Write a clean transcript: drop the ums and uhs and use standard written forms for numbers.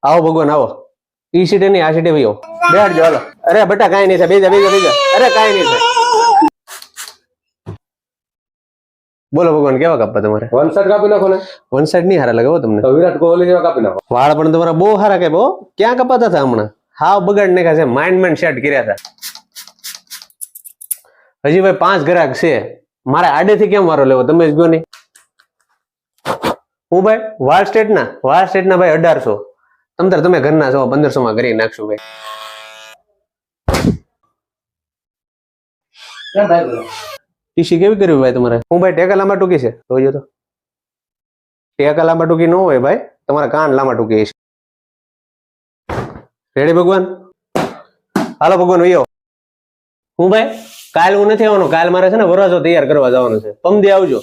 આવો ભગવાન આવો. ઈ સીટે નહીં આ સીટે ભાઈ બેઠજો હાલો. અરે બટા કાંઈ નહીં થાય, બેજા બેજા બેજા. અરે કાંઈ નહીં થાય. બોલો ભગવાન કેવા કાપવા તમારે? વન સાઈડ કાપી નાખો ને. વન સાઈડ નહીં હારા લાગે હો તમને. તો વિરાટ કોહલી જેવા કાપી નાખો. વાળ પણ તમારા બહુ સારા કે બહુ. ક્યાં કપાતા હતા હમણાં? હાવ બગાડ નાખ્યા છે. માઇન્ડ સેટ કર્યા હતા. હજી ભાઈ 5 ગ્રાહક છે. મારે આડેથી કેમ વારો લેવો? તમે જ ગયો નહીં. હું ભાઈ વાળ સ્ટેટ ના ભાઈ 1800. તમે ઘરના છો 1500 માં કરી નાખશું ભાઈ. ટીસી કેવી કર્યું ભાઈ તમારે? હું ભાઈ ટેકા લાંબા ટૂંકી છે જોજો તો. ટેકા લાંબા ટૂંકી ન હોય ભાઈ, તમારા કાન લાંબા ટૂંકી છે. રેડી ભગવાન? હાલો ભગવાન વયો. હું ભાઈ કાલ હું નથી આવવાનો. કાલ મારે છે ને વરરાજો તૈયાર કરવા જવાનું છે. પમદી આવજો.